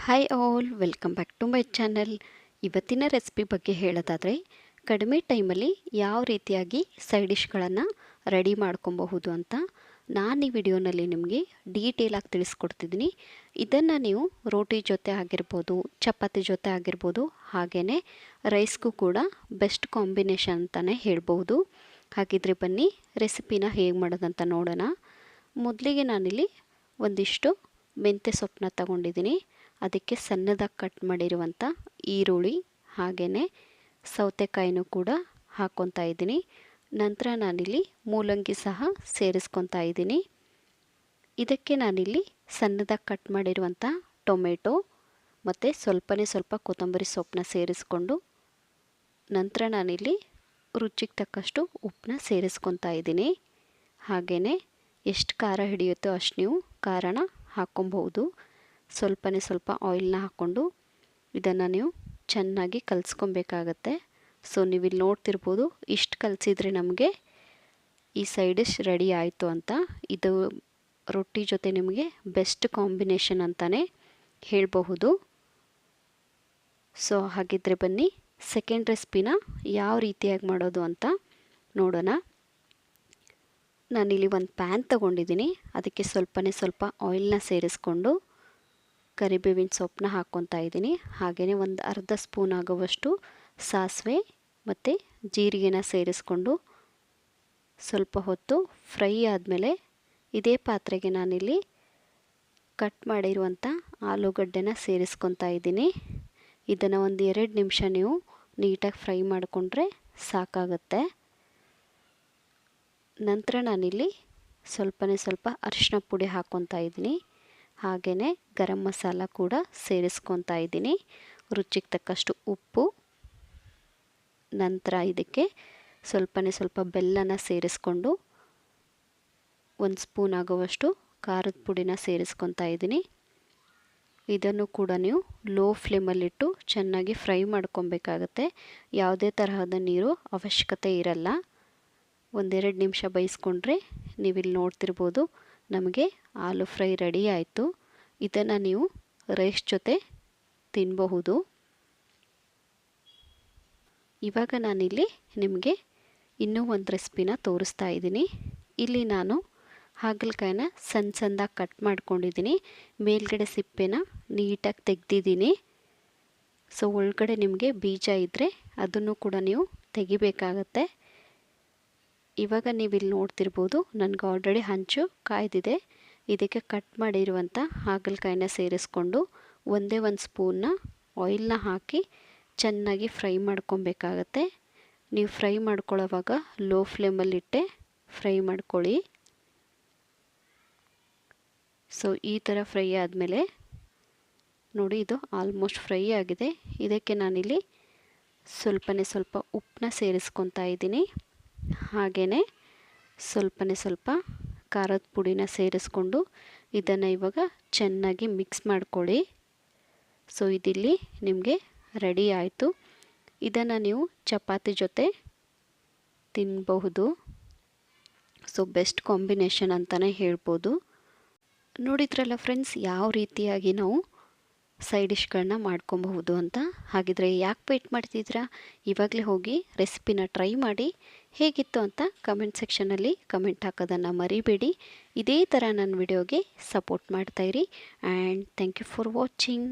Hi all, welcome back to my channel. ಇವತ್ತಿನ recipe ಬಗ್ಗೆ ಹೇಳೋದಾದರೆ, ಕಡಿಮೆ ಟೈಮಲ್ಲಿ ಯಾವ ರೀತಿಯಾಗಿ ಸೈಡ್ ಡಿಶ್ಗಳನ್ನು ರೆಡಿ ಮಾಡ್ಕೊಬಹುದು ಅಂತ ನಾನು ಈ ವಿಡಿಯೋನಲ್ಲಿ ನಿಮಗೆ ಡೀಟೇಲಾಗಿ ತಿಳಿಸ್ಕೊಡ್ತಿದ್ದೀನಿ. ಇದನ್ನು ನೀವು ರೋಟಿ ಜೊತೆ ಆಗಿರ್ಬೋದು, ಚಪಾತಿ ಜೊತೆ ಆಗಿರ್ಬೋದು, ಹಾಗೆಯೇ ರೈಸ್ಗೂ ಕೂಡ ಬೆಸ್ಟ್ ಕಾಂಬಿನೇಷನ್ ಅಂತಲೇ ಹೇಳ್ಬೋದು. ಹಾಗಿದ್ರೆ ಬನ್ನಿ ರೆಸಿಪಿನ ಹೇಗೆ ಮಾಡೋದಂತ ನೋಡೋಣ. ಮೊದಲಿಗೆ ನಾನಿಲ್ಲಿ ಒಂದಿಷ್ಟು ಮೆಂತ್ಯ ಸೊಪ್ಪನ್ನ ತಗೊಂಡಿದ್ದೀನಿ. ಅದಕ್ಕೆ ಸಣ್ಣದಾಗಿ ಕಟ್ ಮಾಡಿರುವಂಥ ಈರುಳ್ಳಿ ಹಾಗೆಯೇ ಸೌತೆಕಾಯಿನೂ ಕೂಡ ಹಾಕ್ಕೊತಾ ಇದ್ದೀನಿ. ನಂತರ ನಾನಿಲ್ಲಿ ಮೂಲಂಗಿ ಸಹ ಸೇರಿಸ್ಕೊತಾ ಇದ್ದೀನಿ. ಇದಕ್ಕೆ ನಾನಿಲ್ಲಿ ಸಣ್ಣದಾಗಿ ಕಟ್ ಮಾಡಿರುವಂಥ ಟೊಮೆಟೊ ಮತ್ತು ಸ್ವಲ್ಪ ಕೊತ್ತಂಬರಿ ಸೊಪ್ಪನ್ನ ಸೇರಿಸ್ಕೊಂಡು, ನಂತರ ನಾನಿಲ್ಲಿ ರುಚಿಗೆ ತಕ್ಕಷ್ಟು ಉಪ್ಪನ್ನ ಸೇರಿಸ್ಕೊತಾ ಇದ್ದೀನಿ. ಹಾಗೆಯೇ ಎಷ್ಟು ಖಾರ ಹಿಡಿಯುತ್ತೋ ಅಷ್ಟು ನೀವು ಖಾರನ ಹಾಕ್ಕೊಬಹುದು. ಸ್ವಲ್ಪ ಆಯಿಲ್ನ ಹಾಕ್ಕೊಂಡು ಇದನ್ನು ನೀವು ಚೆನ್ನಾಗಿ ಕಲಿಸ್ಕೊಬೇಕಾಗತ್ತೆ. ಸೊ ನೀವಿಲ್ಲಿ ನೋಡ್ತಿರ್ಬೋದು, ಇಷ್ಟು ಕಲಿಸಿದ್ರೆ ನಮಗೆ ಈ ಸೈಡ್ ಡಿಶ್ ರೆಡಿ ಆಯಿತು ಅಂತ. ಇದು ರೊಟ್ಟಿ ಜೊತೆ ನಿಮಗೆ ಬೆಸ್ಟ್ ಕಾಂಬಿನೇಷನ್ ಅಂತಲೇ ಹೇಳಬಹುದು. ಸೊ ಹಾಗಿದ್ರೆ ಬನ್ನಿ ಸೆಕೆಂಡ್ ರೆಸಿಪಿನ ಯಾವ ರೀತಿಯಾಗಿ ಮಾಡೋದು ಅಂತ ನೋಡೋಣ. ನಾನಿಲ್ಲಿ ಒಂದು ಪ್ಯಾನ್ ತಗೊಂಡಿದ್ದೀನಿ. ಅದಕ್ಕೆ ಸ್ವಲ್ಪ ಆಯಿಲ್ನ ಸೇರಿಸ್ಕೊಂಡು ಕರಿಬೇವಿನ ಸೊಪ್ಪನ್ನ ಹಾಕ್ಕೊತಾ ಇದ್ದೀನಿ. ಹಾಗೆಯೇ ಒಂದು ಅರ್ಧ ಸ್ಪೂನ್ ಆಗುವಷ್ಟು ಸಾಸಿವೆ ಮತ್ತು ಜೀರಿಗೆನ ಸೇರಿಸ್ಕೊಂಡು ಸ್ವಲ್ಪ ಹೊತ್ತು ಫ್ರೈ ಆದಮೇಲೆ ಇದೇ ಪಾತ್ರೆಗೆ ನಾನಿಲ್ಲಿ ಕಟ್ ಮಾಡಿರುವಂಥ ಆಲೂಗಡ್ಡೆನ ಸೇರಿಸ್ಕೊತಾ ಇದ್ದೀನಿ. ಇದನ್ನು ಒಂದು 2 ನಿಮಿಷ ನೀವು ನೀಟಾಗಿ ಫ್ರೈ ಮಾಡಿಕೊಂಡ್ರೆ ಸಾಕಾಗುತ್ತೆ. ನಂತರ ನಾನಿಲ್ಲಿ ಸ್ವಲ್ಪ ಅರಿಶಿನ ಪುಡಿ ಹಾಕ್ಕೊತಾ ಇದ್ದೀನಿ. ಹಾಗೆಯೇ ಗರಂ ಮಸಾಲ ಕೂಡ ಸೇರಿಸ್ಕೊತಾ ಇದ್ದೀನಿ. ರುಚಿಗೆ ತಕ್ಕಷ್ಟು ಉಪ್ಪು, ನಂತರ ಇದಕ್ಕೆ ಸ್ವಲ್ಪ ಬೆಲ್ಲನ ಸೇರಿಸ್ಕೊಂಡು 1 ಸ್ಪೂನ್ ಆಗುವಷ್ಟು ಖಾರದ ಪುಡಿನ ಸೇರಿಸ್ಕೊತಾ ಇದ್ದೀನಿ. ಇದನ್ನು ಕೂಡ ನೀವು ಲೋ ಫ್ಲೇಮಲ್ಲಿಟ್ಟು ಚೆನ್ನಾಗಿ ಫ್ರೈ ಮಾಡ್ಕೊಬೇಕಾಗತ್ತೆ. ಯಾವುದೇ ತರಹದ ನೀರು ಅವಶ್ಯಕತೆ ಇರಲ್ಲ. 1-2 ನಿಮಿಷ ಬೇಯಿಸ್ಕೊಂಡ್ರೆ ನೀವಿಲ್ಲಿ ನೋಡ್ತಿರ್ಬೋದು, ನಮಗೆ ಆಲೂ ಫ್ರೈ ರೆಡಿ ಆಯಿತು. ಇದನ್ನು ನೀವು ರೈಸ್ ಜೊತೆ ತಿನ್ನಬಹುದು. ಇವಾಗ ನಾನಿಲ್ಲಿ ನಿಮಗೆ ಇನ್ನೂ ಒಂದು ರೆಸಿಪಿನ ತೋರಿಸ್ತಾ ಇದ್ದೀನಿ. ಇಲ್ಲಿ ನಾನು ಹಾಗಲಕಾಯಿನ ಸಣ್ಣದಾಗಿ ಕಟ್ ಮಾಡ್ಕೊಂಡಿದ್ದೀನಿ. ಮೇಲ್ಗಡೆ ಸಿಪ್ಪೆನ ನೀಟಾಗಿ ತೆಗೆದಿದ್ದೀನಿ. ಸೊ ಒಳಗಡೆ ನಿಮಗೆ ಬೀಜ ಇದ್ದರೆ ಅದನ್ನು ಕೂಡ ನೀವು ತೆಗಿಬೇಕಾಗತ್ತೆ. ಇವಾಗ ನೀವಿಲ್ಲಿ ನೋಡ್ತಿರ್ಬೋದು, ನನಗೆ ಆಲ್ರೆಡಿ ಹಂಚು ಕಾಯ್ದಿದೆ. ಇದಕ್ಕೆ ಕಟ್ ಮಾಡಿರುವಂಥ ಹಾಗಲಕಾಯಿನ ಸೇರಿಸ್ಕೊಂಡು ಒಂದೇ 1 ಸ್ಪೂನ್ನ ಆಯಿಲ್ನ ಹಾಕಿ ಚೆನ್ನಾಗಿ ಫ್ರೈ ಮಾಡ್ಕೊಬೇಕಾಗತ್ತೆ. ನೀವು ಫ್ರೈ ಮಾಡ್ಕೊಳ್ಳೋವಾಗ ಲೋ ಫ್ಲೇಮಲ್ಲಿಟ್ಟೆ ಫ್ರೈ ಮಾಡ್ಕೊಳ್ಳಿ. ಸೊ ಈ ಥರ ಫ್ರೈ ಆದಮೇಲೆ ನೋಡಿ, ಇದು ಆಲ್ಮೋಸ್ಟ್ ಫ್ರೈ ಆಗಿದೆ. ಇದಕ್ಕೆ ನಾನಿಲ್ಲಿ ಸ್ವಲ್ಪ ಉಪ್ಪನ್ನ ಸೇರಿಸ್ಕೊತಾ ಇದ್ದೀನಿ. ಹಾಗೆಯೇ ಸ್ವಲ್ಪ ಖಾರದ ಪುಡಿನ ಸೇರಿಸ್ಕೊಂಡು ಇದನ್ನು ಇವಾಗ ಚೆನ್ನಾಗಿ ಮಿಕ್ಸ್ ಮಾಡ್ಕೊಳ್ಳಿ. ಸೊ ಇದಿಲ್ಲಿ ನಿಮಗೆ ರೆಡಿ ಆಯಿತು. ಇದನ್ನು ನೀವು ಚಪಾತಿ ಜೊತೆ ತಿನ್ನಬಹುದು. ಸೊ ಬೆಸ್ಟ್ ಕಾಂಬಿನೇಷನ್ ಅಂತಲೇ ಹೇಳ್ಬೋದು. ನೋಡಿದ್ರಲ್ಲ ಫ್ರೆಂಡ್ಸ್, ಯಾವ ರೀತಿಯಾಗಿ ನಾವು ಸೈಡ್ ಡಿಶ್ಗಳನ್ನ ಮಾಡ್ಕೊಬಹುದು ಅಂತ. ಹಾಗಿದ್ರೆ ಯಾಕೆ ವೇಟ್ ಮಾಡ್ತಿದ್ದೀರಾ? ಇವಾಗಲೇ ಹೋಗಿ ರೆಸಿಪಿನ ಟ್ರೈ ಮಾಡಿ. ಹೇಗಿತ್ತು ಅಂತ ಕಮೆಂಟ್ ಸೆಕ್ಷನಲ್ಲಿ ಕಮೆಂಟ್ ಹಾಕೋದನ್ನು ಮರಿಬೇಡಿ. ಇದೇ ಥರ ನನ್ನ ವಿಡಿಯೋಗೆ ಸಪೋರ್ಟ್ ಮಾಡ್ತಾಯಿರಿ. And thank you for watching.